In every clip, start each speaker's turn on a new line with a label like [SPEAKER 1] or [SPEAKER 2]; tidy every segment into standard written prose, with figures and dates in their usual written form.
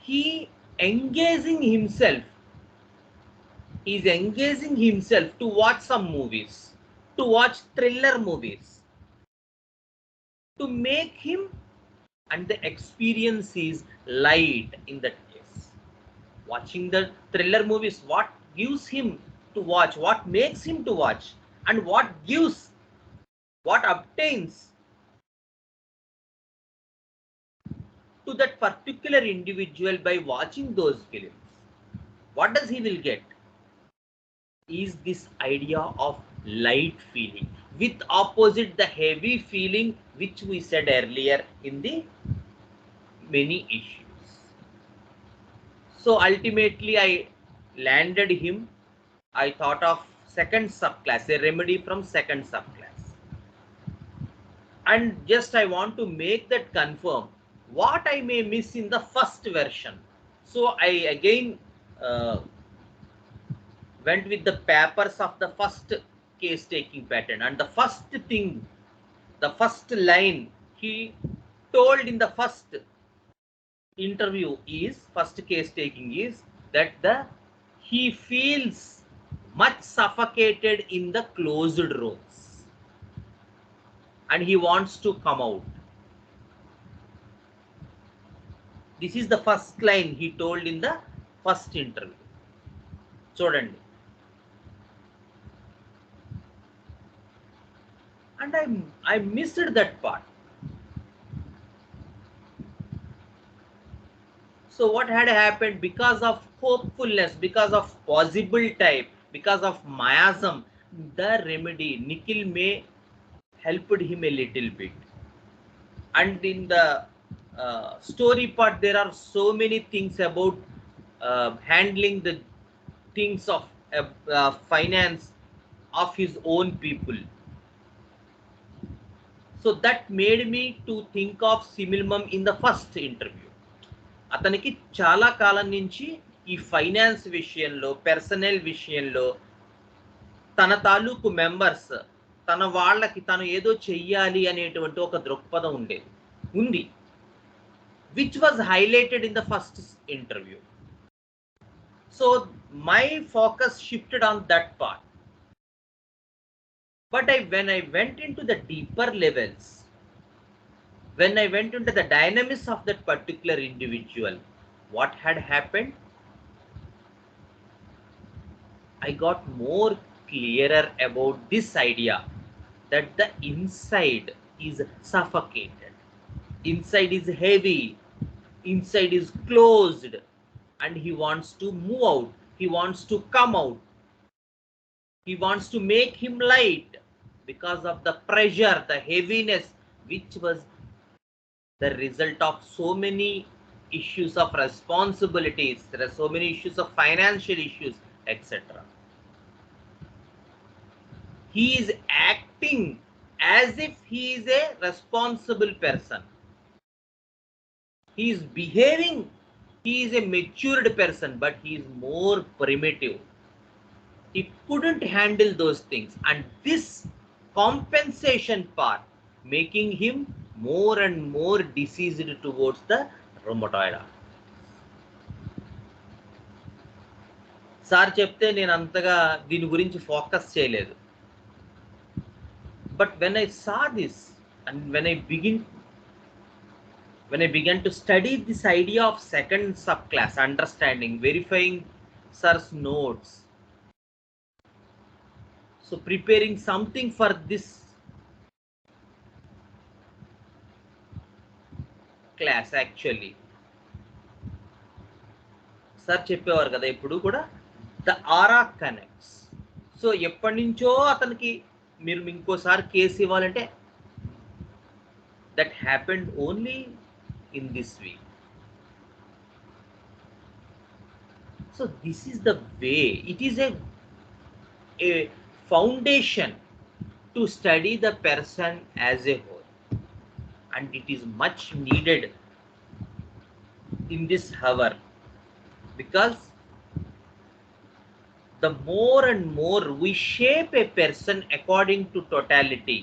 [SPEAKER 1] he engaging himself. He is engaging himself to watch some movies, to watch thriller movies, to make him, and the experience is light in that case. Watching the thriller movies, what gives him to watch, what makes him to watch, and what gives, what obtains to that particular individual by watching those films. What does he will get? Is this idea of light feeling with opposite the heavy feeling which we said earlier in the many issues. So ultimately I landed him. I thought of second subclass, a remedy from second subclass. And just I want to make that confirm what I may miss in the first version. So I again went with the papers of the first case taking pattern, and the first thing, the first line he told in the first interview is, first case taking is that he feels much suffocated in the closed rooms and he wants to come out. This is the first line he told in the first interview. Chudandi. And I missed that part. So what had happened, because of hopefulness, because of possible type, because of miasm, the remedy Nikhil may helped him a little bit. And in the story part, there are so many things about handling the things of finance of his own people. So that made me to think of similmum in the first interview. అతనికి చాలా కాలం నుంచి ఈ finance విషయంలో, personal విషయంలో తన తాలూకు members, తన వాళ్ళకి తను ఏదో చెయ్యాలి అనేటువంటి ఒక దృక్పథం ఉంది, which was highlighted in the first interview. So my focus shifted on that part. But when I went into the deeper levels, when I went into the dynamics of that particular individual, what had happened? I got more clearer about this idea that the inside is suffocated, inside is heavy, inside is closed, and he wants to move out, he wants to come out, he wants to make him light because of the pressure, the heaviness, which was the result of so many issues of responsibilities, there are so many issues of financial issues, etc. He is acting as if he is a responsible person. He is behaving, he is a matured person, but he is more primitive. He couldn't handle those things, and this compensation part making him more and more diseased towards the rheumatoid arthritis. Sir చెప్తే నేను అంతగా దీని గురించి focus చేయలేదు. But when I saw this and when I began to study this idea of second subclass, understanding, verifying sir's notes, so preparing something for this class, actually sir చెప్పేవారు కదా ఎప్పుడు కూడా, the aura connects. సో ఎప్పటి నుంచో అతనికి మీరు ఇంకోసారి case ఇవ్వాలంటే that happened only in this week. So this is the way, it is a foundation to study the person as a whole, and it is much needed in this hour, because the more and more we shape a person according to totality,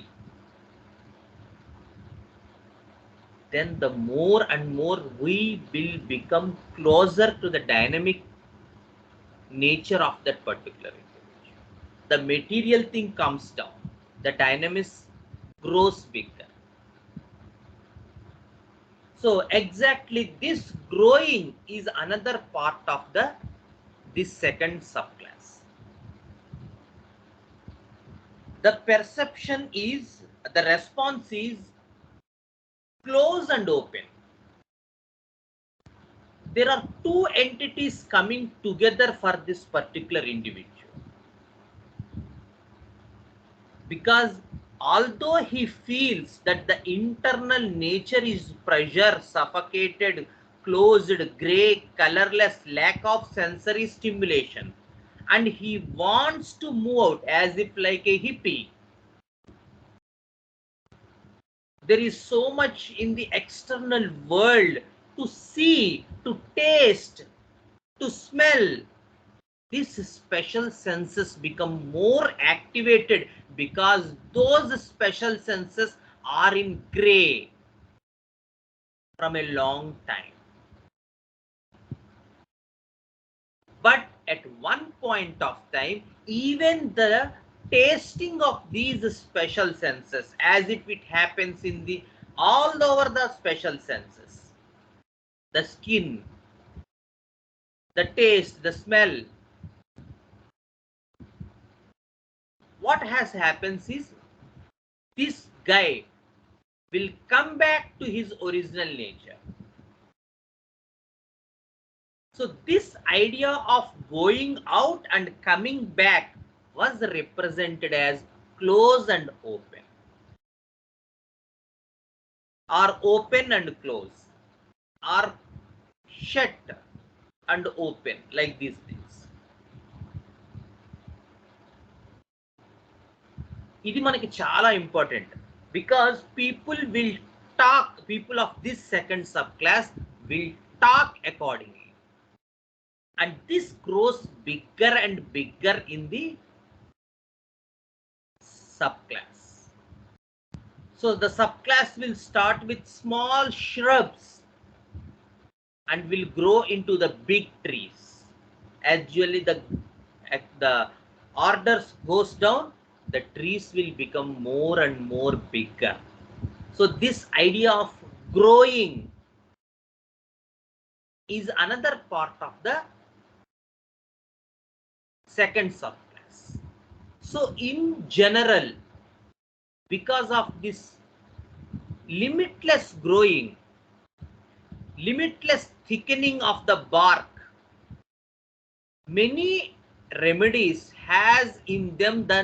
[SPEAKER 1] then the more and more we will become closer to the dynamic nature of that particular individual. The material thing comes down, the dynamics grows bigger. So exactly this growing is another part of this second subclass. The perception is, the response is close and open. There are two entities coming together for this particular individual. Because although he feels that the internal nature is pressure, suffocated, closed, grey, colorless, lack of sensory stimulation, and he wants to move out as if like a hippie, there is so much in the external world to see, to taste, to smell. These special senses become more activated because those special senses are in gray from a long time. But at one point of time, even the tasting of these special senses, as if it happens in the all over the special senses, the skin, the taste, the smell, what has happens is this guy will come back to his original nature. So this idea of going out and coming back was represented as close and open, or open and close, or shut and open, like these things. ఇది మనకి చాలా important, because people of this second subclass will talk accordingly, and this grows bigger and bigger in the subclass. So the subclass will start with small shrubs and will grow into the big trees. Actually, the orders goes down, the trees will become more and more bigger. So this idea of growing is another part of the second subclass. So in general, because of this limitless growing, limitless thickening of the bark, many remedies has in them the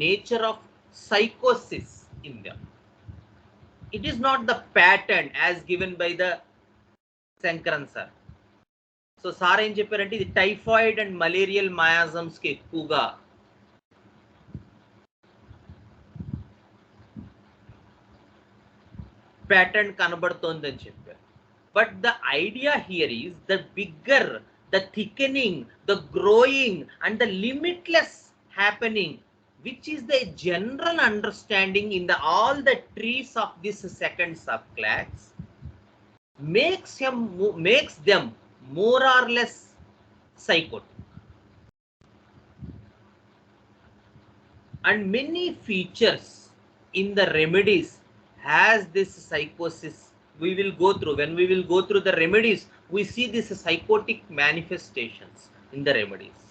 [SPEAKER 1] nature of psychosis in them. It is not the pattern as given by the Sankaran sir. So sir ఏం చెప్పారంటే ఇది typhoid and malarial మయాజమ్స్ కి ఎక్కువగా pattern కనబడుతోందని చెప్పారు. But the idea here is the bigger, the thickening, the growing and the limitless happening, which is the general understanding in all the trees of this second subclass, makes them more or less psychotic. And many features in the remedies has this psychosis. We will go through, when we will go through the remedies, we see these psychotic manifestations in the remedies.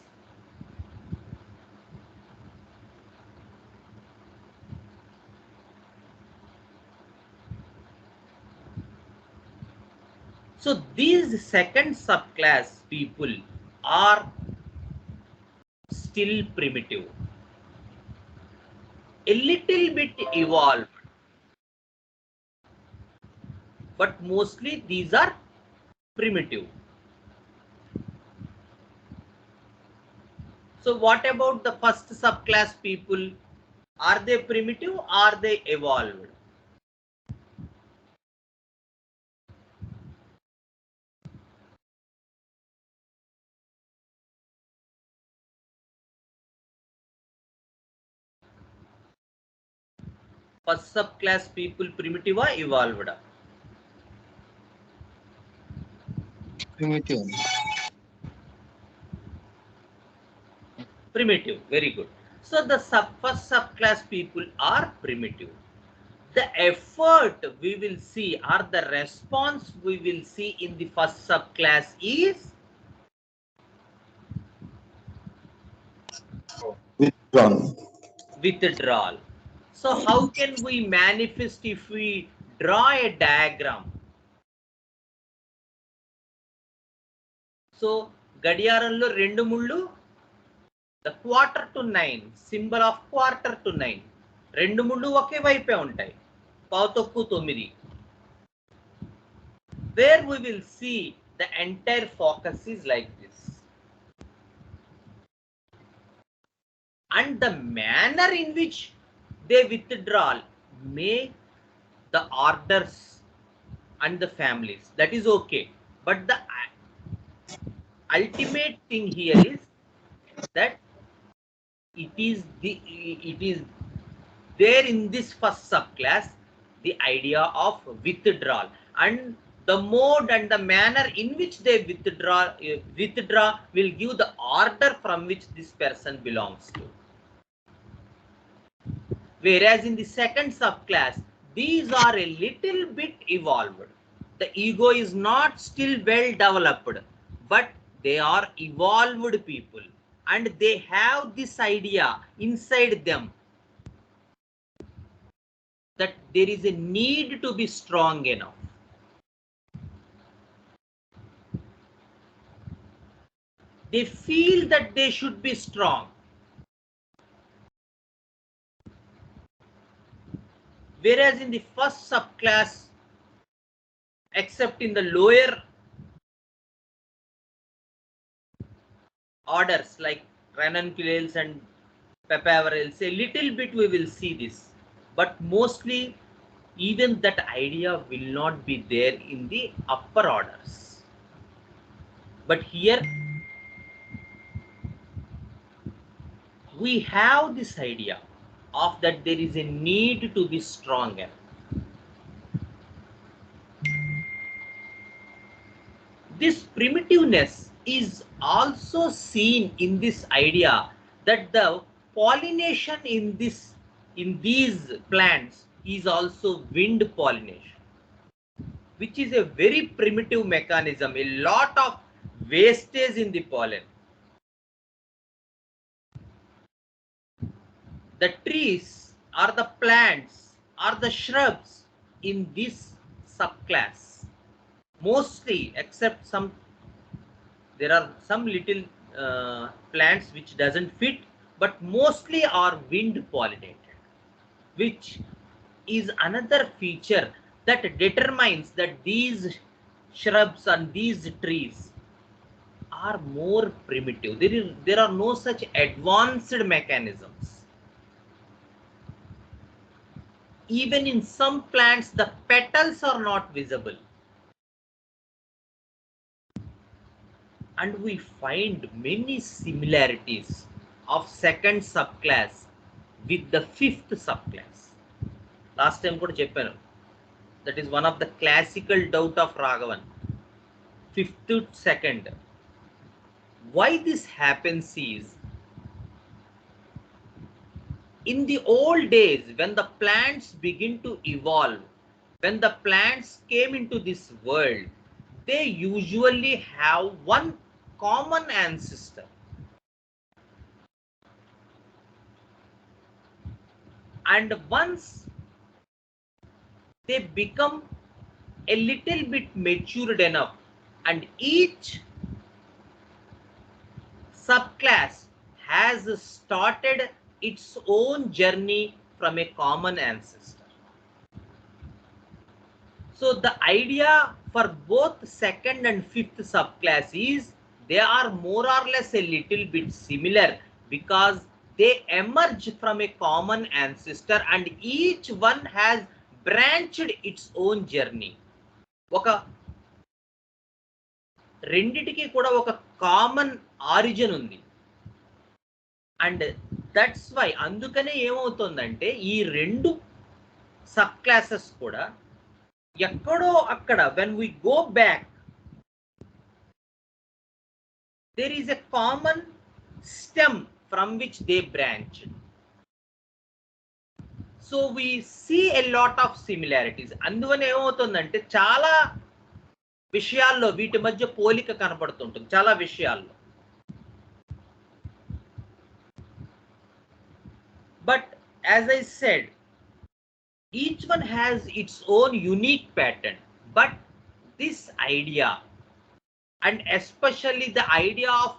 [SPEAKER 1] So these second subclass people are still primitive, a little bit evolved, but mostly these are primitive. So what about the first subclass people? Are they primitive or are they evolved? First subclass people primitive or evolved?
[SPEAKER 2] Primitive.
[SPEAKER 1] Primitive, very good. So the first subclass people are primitive. The effort we will see or the response we will see in the first subclass is
[SPEAKER 2] Withdrawn.
[SPEAKER 1] withdrawal. So how can we manifest if we draw a diagram? So గడియారంలో రెండు ముళ్ళు, the quarter to 9, symbol of quarter to 9. రెండు ముళ్ళు ఒకే వైపే ఉంటాయి, పావుతొక్కు 9. Where we will see the entire focus is like this. And the manner in which they withdraw make the orders and the families, that is okay. But the ultimate thing here is that it is there in this first subclass the idea of withdrawal, and the mode and the manner in which they withdraw will give the order from which this person belongs to. Whereas in the second subclass, these are a little bit evolved. The ego is not still well developed, but they are evolved people, and they have this idea inside them that there is a need to be strong enough. They feel that they should be strong. Whereas in the first subclass, except in the lower orders like ranunculales and papaverales, a little bit we will see this, but mostly even that idea will not be there in the upper orders. But here we have this idea of that there is a need to be stronger. This primitiveness is also seen in this idea that the pollination in these plants is also wind pollination, which is a very primitive mechanism, a lot of wastage in the pollen. The trees or the plants or the shrubs in this subclass, mostly, except some, there are some little plants which doesn't fit, but mostly are wind pollinated, which is another feature that determines that these shrubs and these trees are more primitive. There are no such advanced mechanisms. Even in some plants, the petals are not visible. And we find many similarities of second subclass with the fifth subclass. Last time kuda cheppanu, that is one of the classical doubt of Raghavan, fifth to second. Why this happens is, in the old days, when the plants begin to evolve, when the plants came into this world, they usually have one common ancestor. And once they become a little bit matured enough, and each subclass has started its own journey from a common ancestor. So the idea for both second and fifth subclass is they are more or less a little bit similar, because they emerge from a common ancestor and each one has branched its own journey. ఒక రెండిటికి కూడా ఒక common origin ఉంది. And that's why, అందుకనే ఏమవుతుందంటే ఈ రెండు subclasses కూడా ఎక్కడో అక్కడ, when we go back there is a common stem from which they branched. So we see a lot of similarities. అందువల్ల ఏమవుతుందంటే చాలా విషయాల్లో వీటి మధ్య పోలిక కనబడుతుంటుంది చాలా విషయాల్లో. But as I said, each one has its own unique pattern. But this idea, and especially the idea of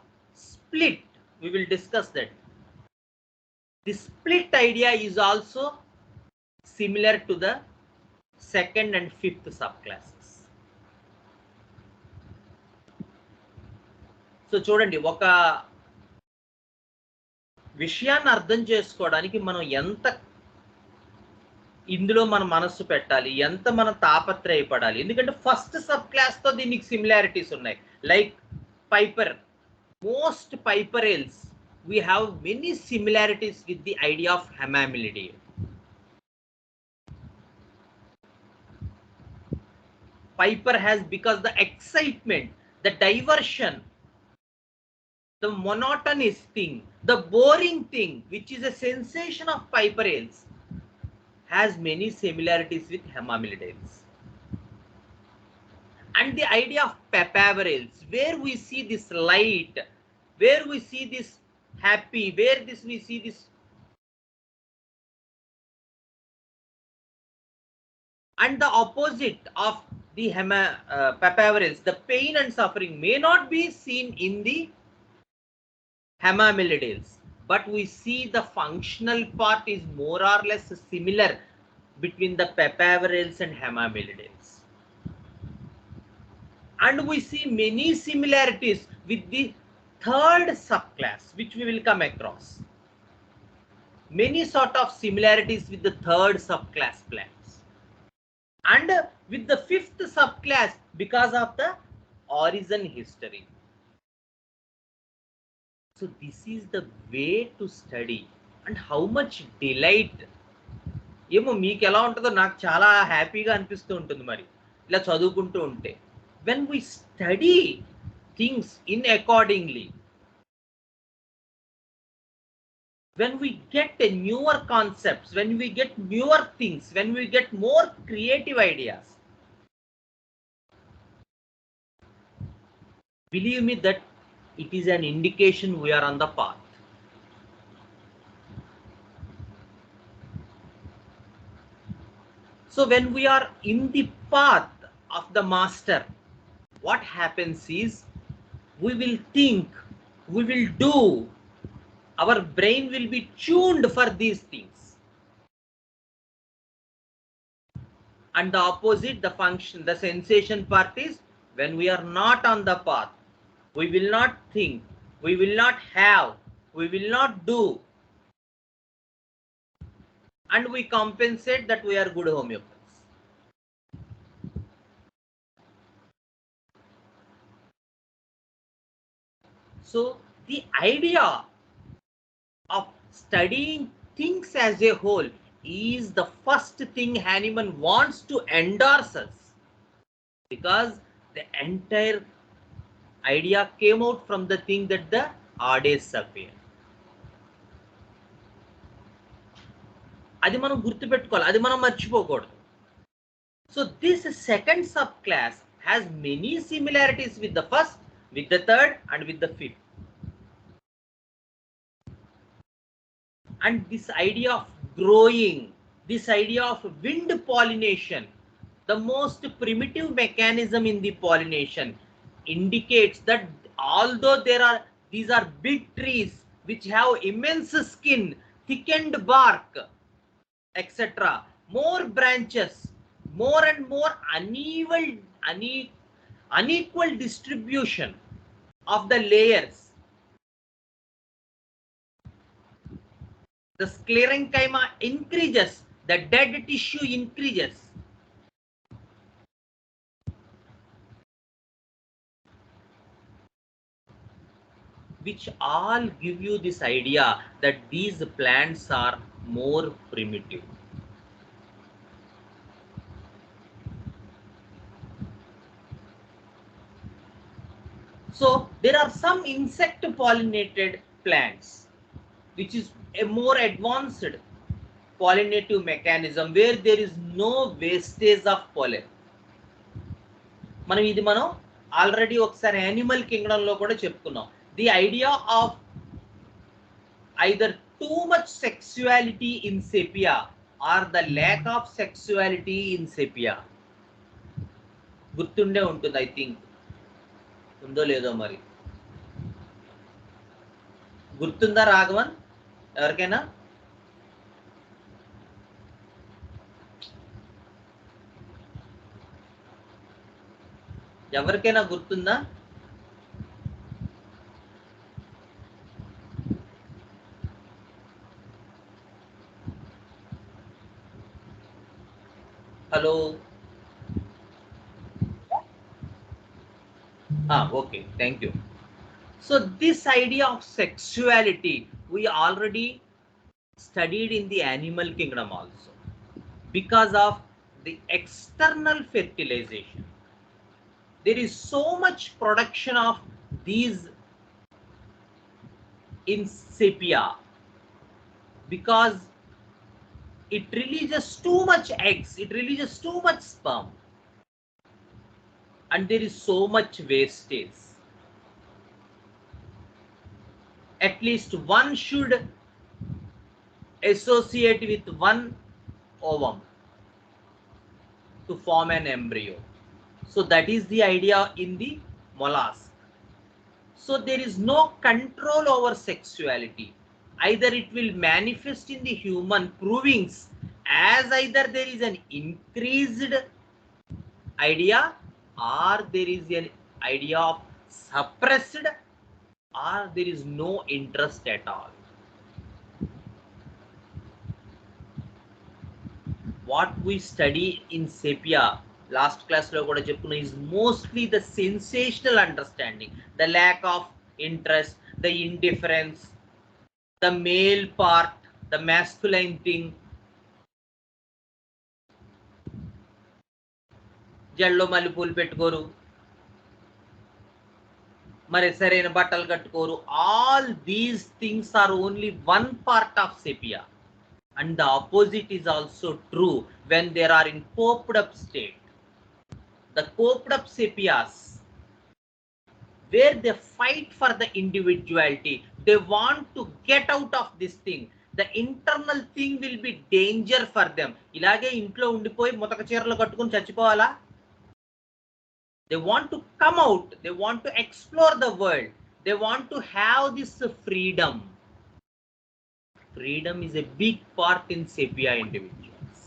[SPEAKER 1] split, we will discuss that. The split idea is also similar to the second and fifth subclasses. So చూడండి, ఒక విషయాన్ని అర్థం చేసుకోవడానికి మనం ఎంత ఇందులో మన మనస్సు పెట్టాలి, ఎంత మనం తాపత్రయపడాలి. ఎందుకంటే ఫస్ట్ సబ్ క్లాస్ తో దీనికి సిమిలారిటీస్ ఉన్నాయి. Like piper, most piperales, we have many similarities with the idea of Homoeopathy. Piper has, because the excitement, the diversion, the monotonous thing, the boring thing, which is a sensation of Piperales, has many similarities with Homoeopathy. And the idea of Papaverales, where we see this light, where we see this happy, where this we see this, and the opposite of the Papaverales, the pain and suffering, may not be seen in the Homoeopathy, but we see the functional part is more or less similar between the Papaverales and Homoeopathy. And we see many similarities with the third subclass, which we will come across. Many sort of similarities with the third subclass plants. And with the fifth subclass, because of the origin history. So this is the way to study, and how much delight. ఏమో మీకు ఎలా ఉంటుందో నాకు చాలా హ్యాపీగా అనిపిస్తూ ఉంటుంది మరి ఇలా చదువుకుంటూ ఉంటే. When we study things in accordingly, when we get a newer concepts, when we get newer things, when we get more creative ideas, believe me that it is an indication we are on the path. So when we are in the path of the master, what happens is we will think, we will do, our brain will be tuned for these things. And the opposite, the function, the sensation part is when we are not on the path, we will not think, we will not have, we will not do, and we compensate that we are good homeopaths. So the idea of studying things as a whole is the first thing Hahnemann wants to endorse us, because the entire idea came out from the thing that the Ades appear. అది మనం గుర్తుపెట్టుకోవాలి, అది మనం మర్చిపోకూడదు. So this second subclass has many similarities with the first, with the third, and with the fifth. And this idea of growing, this idea of wind pollination, the most primitive mechanism in the pollination, indicates that although these are big trees which have immense skin, thickened bark, etc., more branches, more and more unequal distribution of the layers, the sclerenchyma increases, the dead tissue increases. Which all give you this idea that these plants are more primitive. So there are some insect pollinated plants, which is a more advanced pollinative mechanism where there is no wastage of pollen. మనం already ఒకసారి animal Kingdom లో కూడా చెప్పుకున్నాం. The idea of either too much sexuality in sepia or the lack of sexuality in sepia. గుర్తుండే ఉంటుంది, I think. ఉందో లేదో మరి, గుర్తుందా రాఘవన్ ఎవరికైనా? ఎవరికైనా గుర్తుందా? Hello. Okay, thank you. So this idea of sexuality we already studied in the animal kingdom also. Because of the external fertilization, there is so much production of these in sepia, because it releases too much eggs, it releases too much sperm, and there is so much wastage. At least one should associate with one ovum to form an embryo. So that is the idea in the mollusk. So there is no control over sexuality. Either it will manifest in the human, proving as either there is an increased idea or there is an idea of suppressed, or there is no interest at all. What we study in sepia, last class lo kuda cheppuna, is mostly the sensational understanding, the lack of interest, the indifference, the male part, the masculine thing. జల్లో మల్లెపూలు పెట్టుకోరు, మరి సరైన బట్టలు కట్టుకోరు. All these things are only one part of sepia. And the opposite is also true when they are in coped up state. The coped up sepias, where they fight for the individuality, they want to get out of this thing. The internal thing will be danger for them. ఇలాగే ఇంట్లో ఉండిపోయి మొతక చీరలు కట్టుకొని చచ్చిపోవాలా? They want to come out, they want to explore the world, they want to have this freedom. Freedom is a big part in sepia individuals.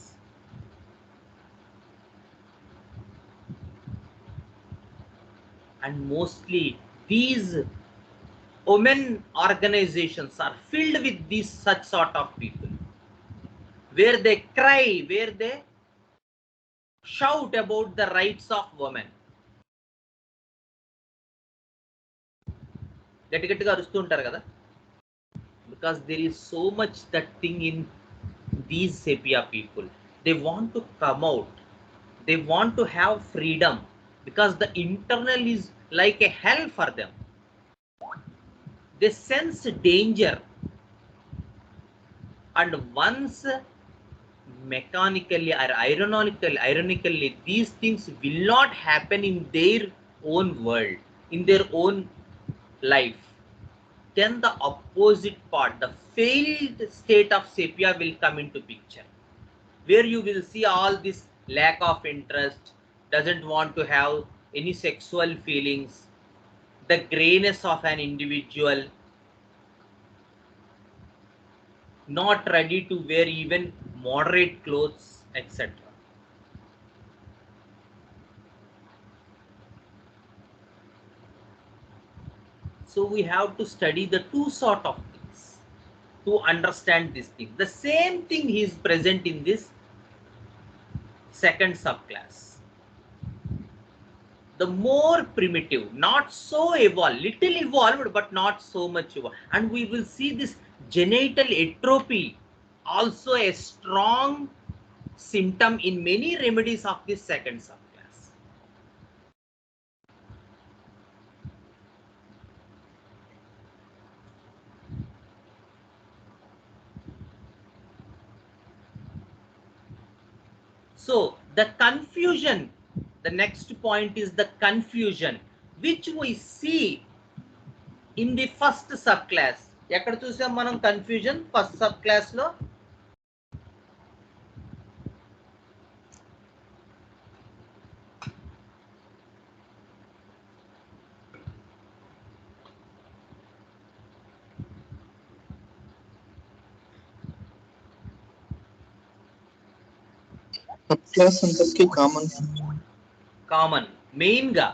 [SPEAKER 1] And mostly these women organizations are filled with these such sort of people, where they cry, where they shout about the rights of women. గట్టి గట్టిగా అరుస్తూ ఉంటారు కదా, because there is so much that thing in these sepia people. They want to come out, they want to have freedom, because the internal is like a hell for them. They sense danger, and once mechanically or ironically these things will not happen in their own world, in their own life, then the opposite part, the failed state of sepia will come into picture, where you will see all this lack of interest, doesn't want to have any sexual feelings, the grayness of an individual, not ready to wear even moderate clothes, etc. So we have to study the two sort of things to understand this thing. The same thing is present in this second subclass. The more primitive, not so evolved, little evolved, but not so much evolved. And we will see this genital atrophy, also a strong symptom in many remedies of this second subclass. So the confusion, the next point is the confusion, which we see in the first subclass. ఎక్కడ చూసాం మనం confusion first subclass లో?
[SPEAKER 2] Subclass అందరికి common
[SPEAKER 1] main గా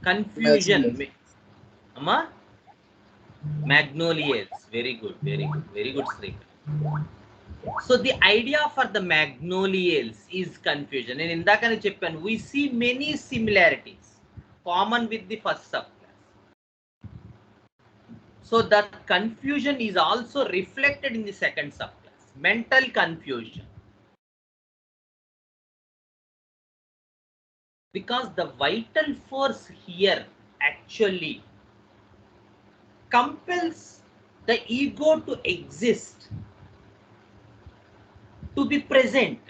[SPEAKER 1] confusion. Amma? Magnolias. Very good, Srikanth. So the idea for the magnolias is confusion. And indakane cheppanu, we see many similarities common with the first subclass. So that confusion is also reflected in the second subclass. Mental confusion. Because the vital force here actually compels the ego to exist, to be present,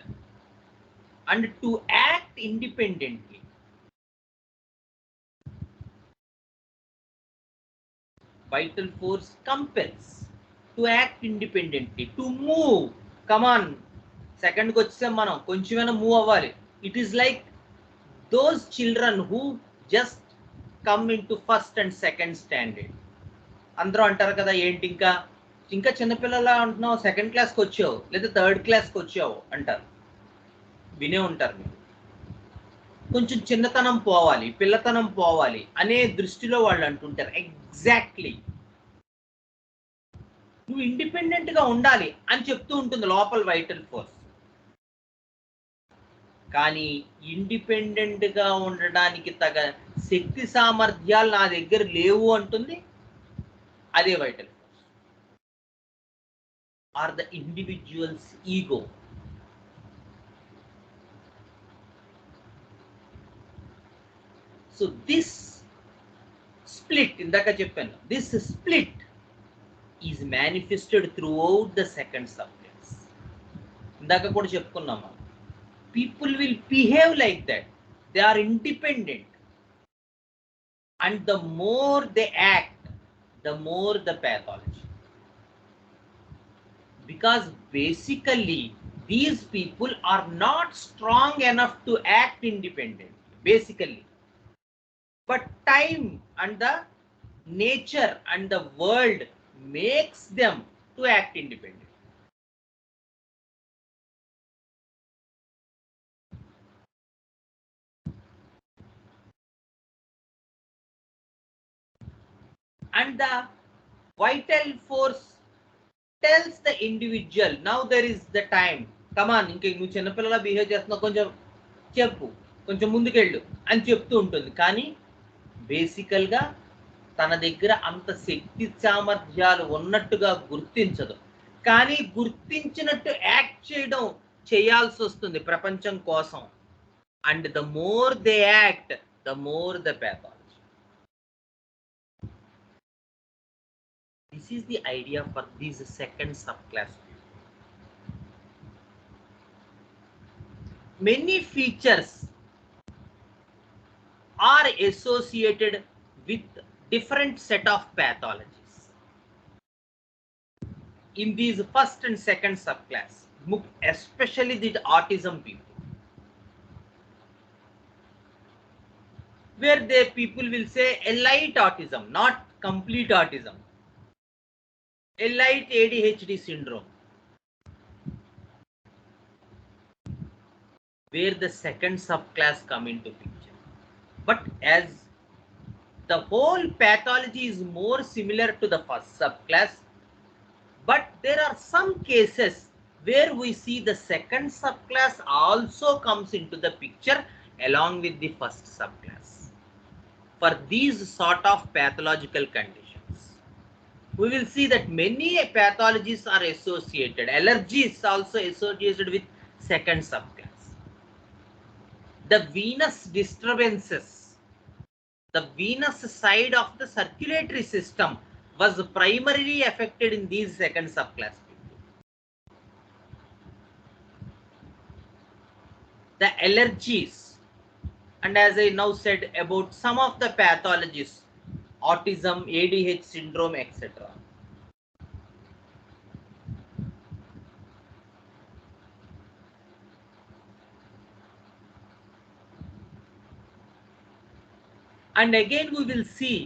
[SPEAKER 1] and to act independently. Vital force compels to act independently, to move. Come on, second ko vachesam manam konchemana move avvali. It is like those children who just come into first and second standard. అందరూ అంటారు కదా, ఏంటి ఇంకా చిన్నపిల్లలా అంటున్నావు, second క్లాస్కి వచ్చావు లేదా థర్డ్ క్లాస్కి వచ్చావు అంటారు. వినే ఉంటారు మీరు. కొంచెం చిన్నతనం పోవాలి, పిల్లతనం పోవాలి అనే దృష్టిలో వాళ్ళు అంటుంటారు. ఎగ్జాక్ట్లీ నువ్వు ఇండిపెండెంట్ గా ఉండాలి అని చెప్తూ ఉంటుంది లోపల వైటల్ ఫోర్స్. కానీ ఇండిపెండెంట్ గా ఉండడానికి తగ శక్తి సామర్థ్యాలు నా దగ్గర లేవు అంటుంది అదే vital force or the individuals ego. So this split, ఇందాక చెప్పాను, this split is manifested throughout the second subclass. ఇందాక కూడా చెప్పుకున్నాం, people will behave like that. They are independent, and the more they act, the more the pathology. Because basically these people are not strong enough to act independently, basically. But time and the nature and the world makes them to act independently. And the vital force tells the individual, now there is the time, come on, ఇంక నువ్వు చిన్నపిల్లలా behave చేస్తున్నావు, కొంచెం చెప్పు, కొంచెం ముందుకెళ్ళు అని చెప్తూ ఉంటుంది. కానీ బేసికల్గా తన దగ్గర అంత శక్తి సామర్థ్యాలు ఉన్నట్టుగా గుర్తించదు. కానీ గుర్తించినట్టు యాక్ట్ చేయడం చేయాల్సి వస్తుంది ప్రపంచం కోసం. And the more they act, the more the pathology. This is the idea for this second subclass. Many features are associated with different set of pathologies in these first and second subclass, especially the autism people, where the people will say a light autism, not complete autism, a light ADHD syndrome, where the second subclass come into picture. But as the whole pathology is more similar to the first subclass, but there are some cases where we see the second subclass also comes into the picture along with the first subclass. For these sort of pathological conditions, we will see that many pathologies are associated. Allergy is also associated with second subclass. The venous disturbances, the venous side of the circulatory system was primarily affected in these second subclass people. the allergies, and as I now said about some of the pathologies, autism, ADH syndrome, etc. And again we will see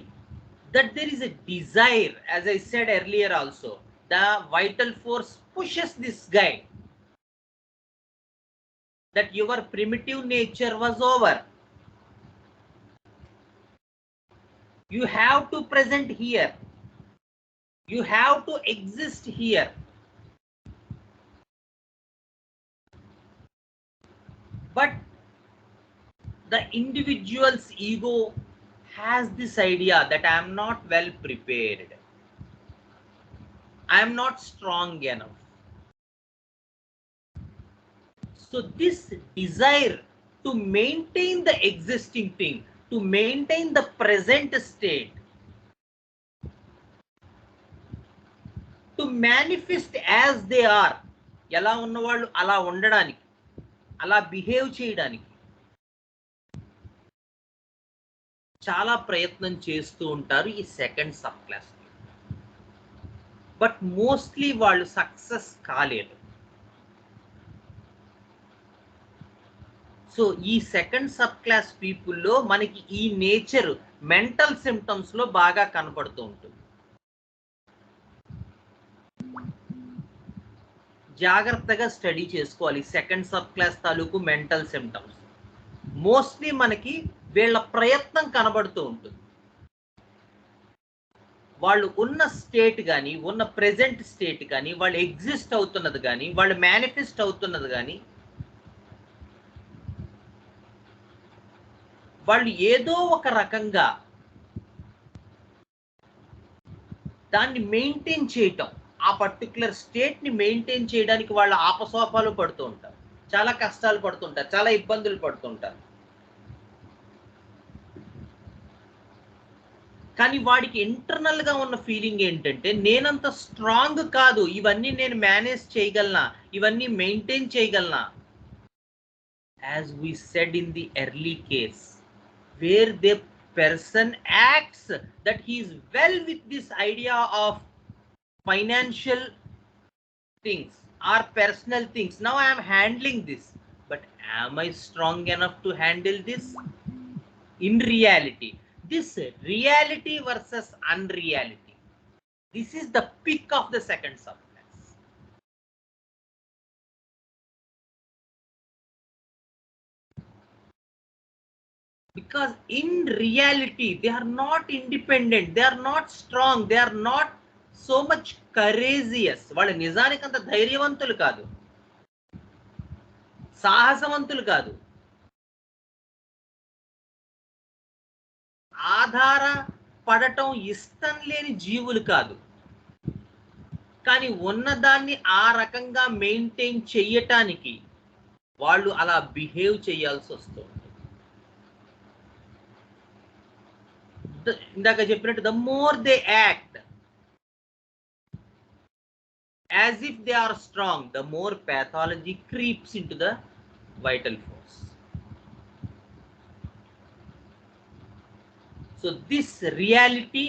[SPEAKER 1] that there is a desire, as I said earlier also, the vital force pushes this guy that your primitive nature was over. You have to present here. You have to exist here. But the individual's ego has this idea that I am not well prepared. I am not strong enough. So this desire to maintain the existing thing, to maintain the present state, to manifest as they are, ఎలా ఉన్నవాళ్ళు అలా ఉండడానికి, అలా behave చేయడానికి చాలా ప్రయత్నం చేస్తూ ఉంటారు ఈ second sub class. But mostly వాళ్ళు సక్సెస్ కాలేరు. సో ఈ సెకండ్ సబ్ క్లాస్ పీపుల్లో మనకి ఈ నేచర్ మెంటల్ సిమ్టమ్స్ లో బాగా కనపడుతూ ఉంటుంది. జాగ్రత్తగా స్టడీ చేసుకోవాలి సెకండ్ సబ్ క్లాస్ తాలూకు మెంటల్ సిమ్టమ్స్. మోస్ట్లీ మనకి వీళ్ళ ప్రయత్నం కనబడుతూ ఉంటుంది. వాళ్ళు ఉన్న స్టేట్ కానీ, ఉన్న ప్రెజెంట్ స్టేట్ కానీ, వాళ్ళు ఎగ్జిస్ట్ అవుతున్నది కానీ, వాళ్ళు మేనిఫెస్ట్ అవుతున్నది కానీ, వాళ్ళు ఏదో ఒక రకంగా దాన్ని మెయింటైన్ చేయటం, ఆ పర్టికులర్ స్టేట్ ని మెయింటైన్ చేయడానికి వాళ్ళు ఆపసోపాలు పడుతూ ఉంటారు, చాలా కష్టాలు పడుతుంటారు, చాలా ఇబ్బందులు పడుతుంటారు. కానీ వాడికి ఇంటర్నల్ గా ఉన్న ఫీలింగ్ ఏంటంటే నేనంత స్ట్రాంగ్ కాదు, ఇవన్నీ నేను మేనేజ్ చేయగలనా, ఇవన్నీ మెయింటైన్ చేయగలనా. As we said in the early case where the person acts that he is well with this idea of financial things or personal things. Now I am handling this, but am I strong enough to handle this? In reality, this reality versus unreality, this is the peak of the second subclass. Because in reality they are not independent, they are not strong, they are not so much courageous. వాళ్ళు నిజానికి అంత ధైర్యవంతులు కాదు, సాహసవంతులు కాదు, ఆధార పడటం ఇష్టం లేని జీవులు కాదు. కానీ ఉన్నదాన్ని ఆ రకంగా మెయింటైన్ చేయటానికి వాళ్ళు అలా బిహేవ్ చేయాల్సి వస్తుంది. ఇందాక చెప్పినట్టు the more they act as if they are strong, the more pathology creeps into the vital force. So this reality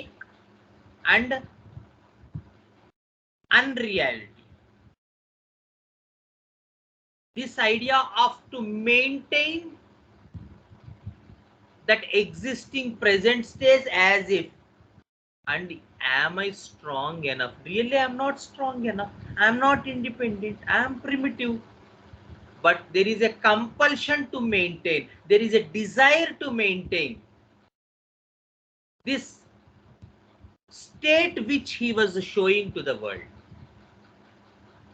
[SPEAKER 1] and unreality, this idea of to maintain that existing present stage as if, and am I strong enough? Really I am not strong enough, I am not independent, I am primitive. But there is a compulsion to maintain, there is a desire to maintain this state which he was showing to the world,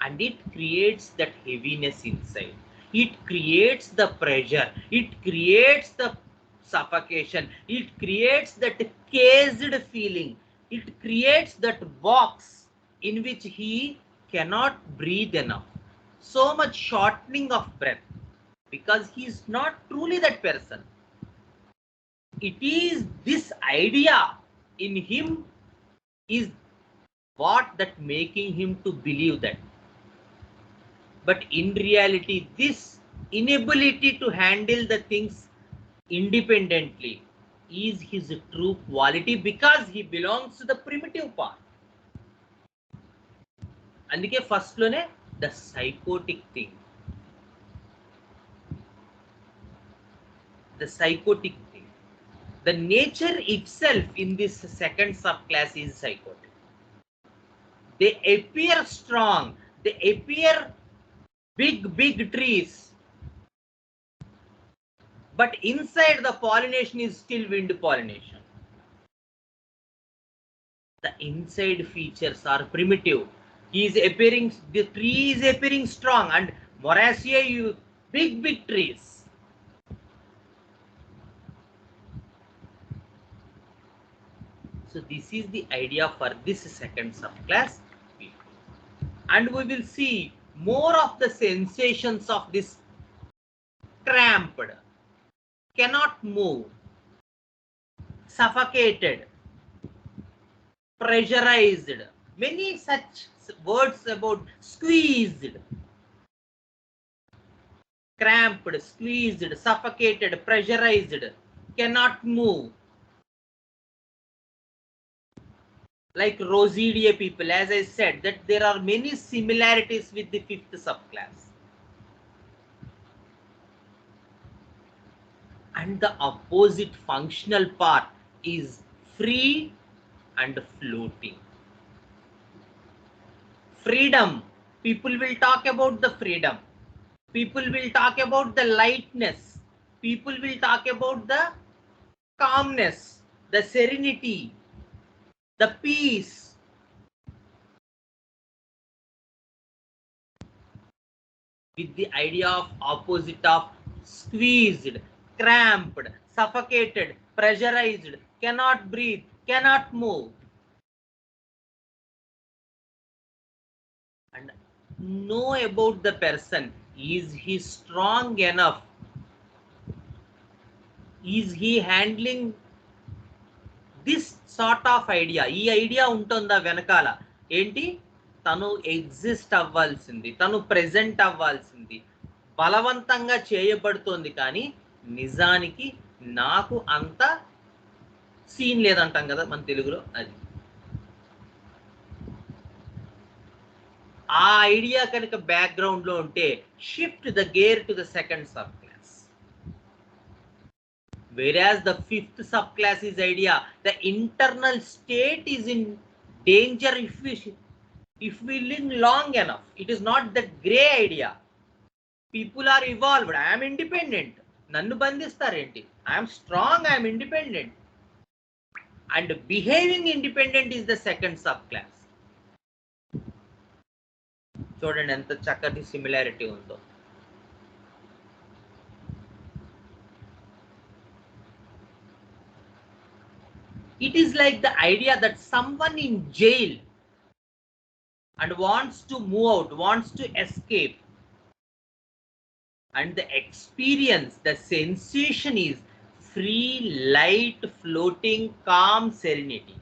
[SPEAKER 1] and it creates that heaviness inside, it creates the pressure, it creates the suffocation, it creates that caged feeling, it creates that box in which he cannot breathe enough, so much shortening of breath, because he is not truly that person. It is this idea in him is what that making him to believe that. But in reality, this inability to handle the things independently is his true quality, because he belongs to the primitive part. అందుకే first లోనే the psychotic thing, the psychotic thing, the nature itself in this second subclass is psychotic. They appear strong, they appear big trees, but inside the pollination is still wind pollination. The inside features are primitive. He is appearing, the tree is appearing strong, and Moraceae, you big trees. So this is the idea for this second subclass, and we will see more of the sensations of this cramped, cannot move, suffocated, pressurized, many such words about squeezed, cramped, squeezed, suffocated, pressurized, cannot move. Like Rosidia people, as I said, that there are many similarities with the fifth subclass. And the opposite functional part is free and floating. Freedom, people will talk about the freedom. People will talk about the lightness. People will talk about the calmness, the serenity, the peace. With the idea of opposite of squeezed, cramped, suffocated, pressurized, cannot breathe, cannot move. And know about the person. Is he strong enough? Is he handling this sort of idea? ఈ idea ఉంటుందా వెనకాల? ఏంటి, తను exist అవ్వాల్సింది, తను present అవ్వాల్సింది, బలవంతంగా చేయబడుతోంది, కానీ నిజానికి నాకు అంత సీన్ లేదంటాం కదా మన తెలుగులో. అది ఆ ఐడియా కనుక బ్యాక్గ్రౌండ్ లో ఉంటే shift the gear to the second sub class. Whereas the fifth subclass is idea, the internal state is in danger if we live long enough. It is not the gray idea. People are evolved. I am independent. Nannu bandistarenti. I am strong. I am independent. And behaving independent is the second subclass. చూడండి ఎంత చక్కటి similarity ఉందో. It is like the idea that someone in jail and wants to move out, wants to escape, and the experience, the sensation is free, light, floating, calm, serenity.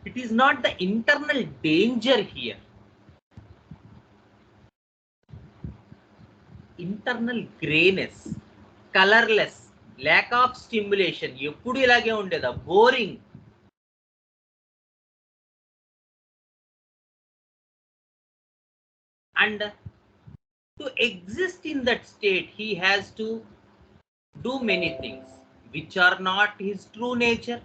[SPEAKER 1] It is not the internal danger here. Internal grayness, colorless, lack of stimulation, ఎప్పుడు ఇలాగే ఉండేదా, boring. And to exist in that state, he has to do many things which are not his true nature.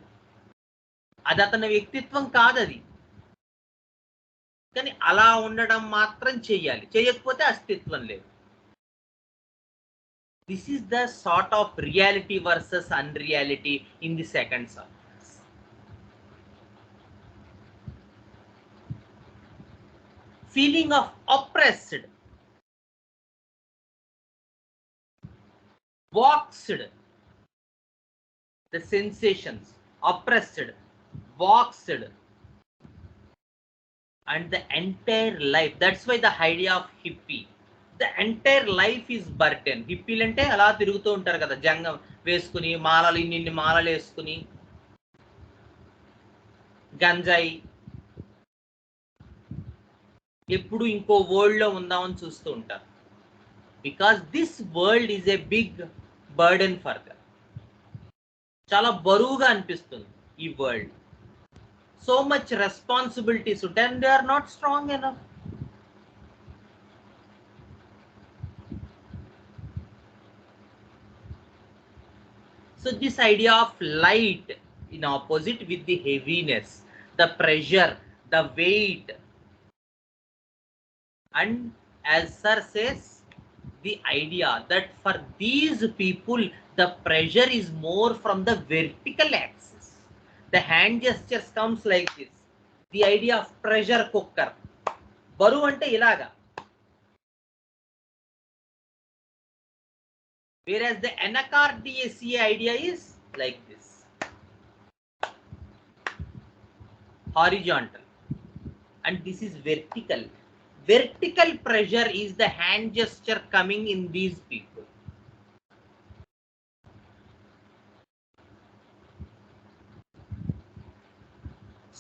[SPEAKER 1] అది అతని వ్యక్తిత్వం కాదది, కానీ అలా ఉండడం మాత్రం చెయ్యాలి, చేయకపోతే అస్తిత్వం లేదు. This is the sort of reality versus unreality in the second subclass. Feeling of oppressed, boxed, the sensations, oppressed, boxed, and the entire life. That's why the idea of hippie, the entire life is burden. హిప్పీలు అంటే అలా తిరుగుతూ ఉంటారు కదా, జంగం వేసుకుని, మాలలు ఇన్ని మాలలు వేసుకుని. గంజాయి, ఎప్పుడు ఇంకో వరల్డ్ లో ఉందామని చూస్తూ ఉంటారు. Because this world is a big burden for them. చాలా బరువుగా అనిపిస్తుంది ఈ వరల్డ్. సో మచ్ రెస్పాన్సిబిలిటీస్ ఉంటాయి and they are not strong enough. So this idea of light in opposite with the heaviness, the pressure, the weight, and as sir says, the idea that for these people the pressure is more from the vertical axis. The hand gestures comes like this. The idea of pressure cooker. Baru ante ilaga. Whereas the NBR idea is like this. Horizontal. And this is vertical. Vertical pressure is the hand gesture coming in these people.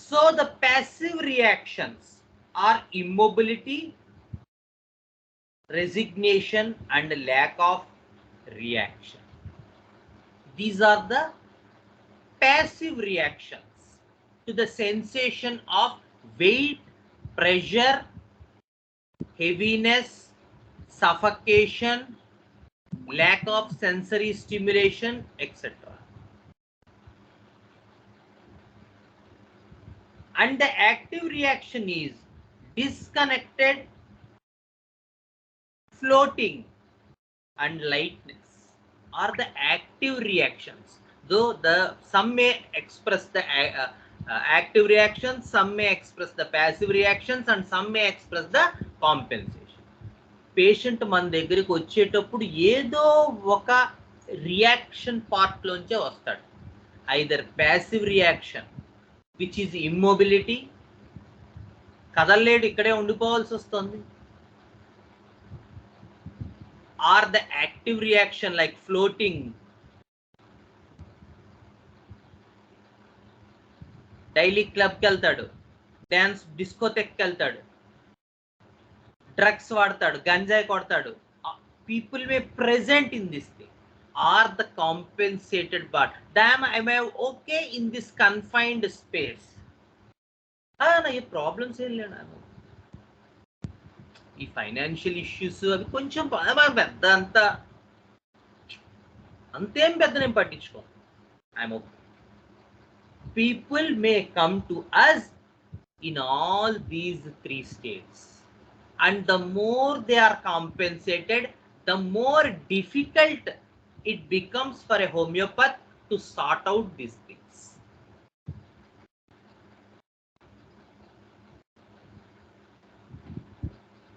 [SPEAKER 1] So the passive reactions are immobility, resignation, and lack of reaction. These are the passive reactions to the sensation of weight, pressure, heaviness, suffocation, lack of sensory stimulation, etc. And the active reaction is disconnected, floating, and lightness are the active reactions. Though some may express the active reactions, some may express the passive reactions, and some may express the compensation. Patient మన దగ్గరికి వచ్చేటప్పుడు ఏదో ఒక reaction part లోంచే వస్తాడు. Either passive reaction which is immobility, కదలలేడు, ఇక్కడే ఉండిపోవాల్సి వస్తుంది. Or the active reaction like floating, daily క్లబ్కి వెళ్తాడు, డ్యాన్స్ డిస్కోటెక్కి వెళ్తాడు, డ్రగ్స్ వాడతాడు, గంజాయి కొడతాడు. People may present in this thing are the compensated part. Damn I may okay in this confined space. నా ఏ ప్రాబ్లమ్స్ ఏం లేనా, ఈ ఫైనాన్షియల్ ఇష్యూస్ అవి కొంచెం పెద్ద అంతేం పెద్ద నేను పట్టించుకో. I'm okay. People may come to us in all these 3 states. And the more they are compensated, the more difficult it becomes for a homeopath to sort out these things.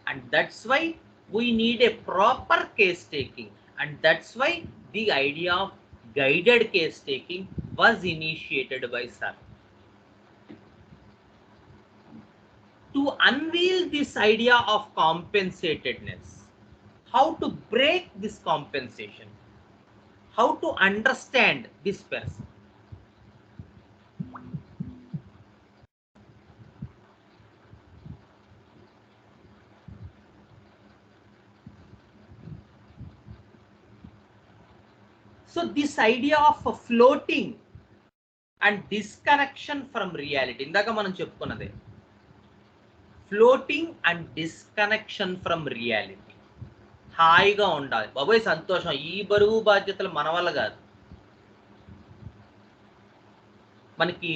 [SPEAKER 1] And that's why we need a proper case taking, and that's why the idea of guided case taking was initiated by sir. To unveil this idea of compensatedness, how to break this compensation, how to understand this person. So this idea of floating and disconnection from reality, ఇందాక మనం చెప్పుకున్నదే floating and disconnection from reality. హాయిగా ఉండాలి బాబోయ్, సంతోషం, ఈ బరువు బాధ్యతలు మన వల్ల కాదు. మనకి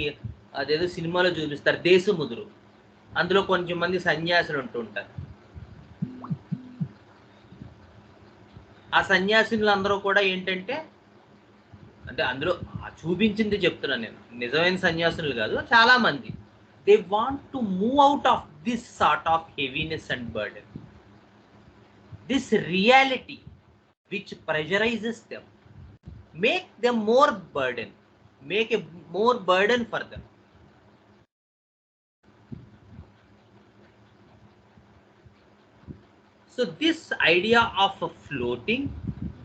[SPEAKER 1] అదేదో సినిమాలో చూపిస్తారు దేశముదురు, అందులో కొంచెం మంది సన్యాసులు ఉంటూ ఉంటారు. ఆ సన్యాసులు అందరూ కూడా ఏంటంటే, అంటే అందులో చూపించింది చెప్తున్నాను నేను, నిజమైన సన్యాసులు కాదు, చాలా మంది they want to move out of this sort of heaviness and burden, this reality which pressurizes them, make them more burden, make a more burden for them. So this idea of floating,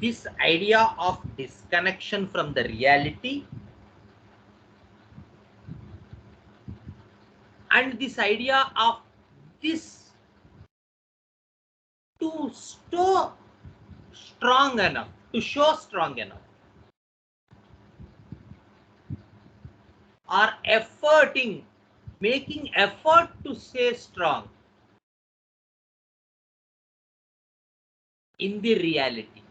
[SPEAKER 1] this idea of disconnection from the reality And this idea of this to show strong enough, or making effort to stay strong in the reality.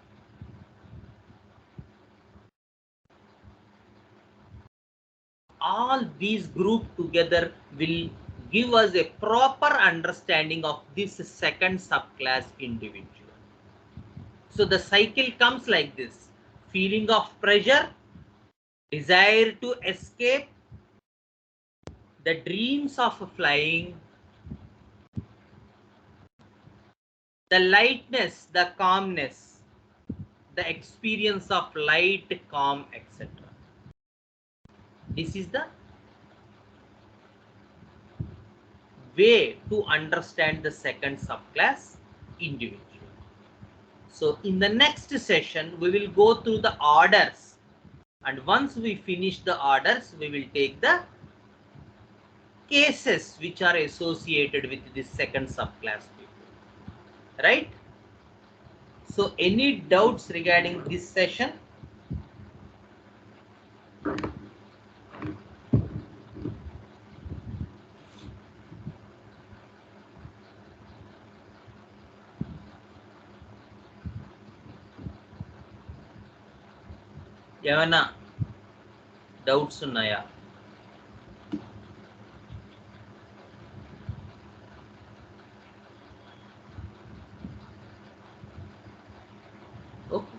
[SPEAKER 1] All these grouped together will give us a proper understanding of this second subclass individual. So the cycle comes like this: feeling of pressure, desire to escape, the dreams of flying, the lightness, the calmness, the experience of light, calm, etc. This is the way to understand the second subclass individual. So in the next session, we will go through the orders. And once we finish the orders, we will take the cases which are associated with this second subclass people. Right? So any doubts regarding this session? ఏమన్నా doubts ఉన్నాయా? Okay.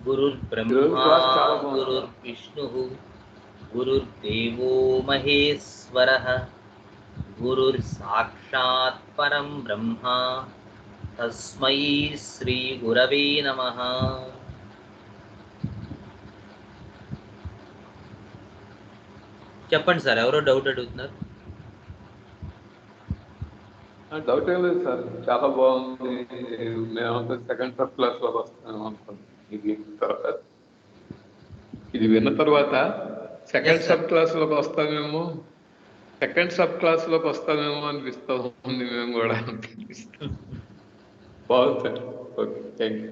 [SPEAKER 1] గురుర్బ్రహ్మా గురుర్విష్ణుః గురుర్దేవో మహేశ్వరః గురుర్సాక్షాత్ పరం బ్రహ్మ తస్మై శ్రీ గురవే నమః. చెప్పండి sir, ఎవరో doubt అడుగుతున్నారు.
[SPEAKER 3] Doubt ఏం లేదు సార్, చాలా బాగుంది. మేమంతా సెకండ్ సబ్ క్లాస్ లో వస్తాం తర్వాత ఇది విన్న తర్వాత సెకండ్ సబ్ క్లాస్ లోకి వస్తామేమో అనిపిస్తా ఉంది. మేము కూడా బాగుంది సార్. Okay, thank you.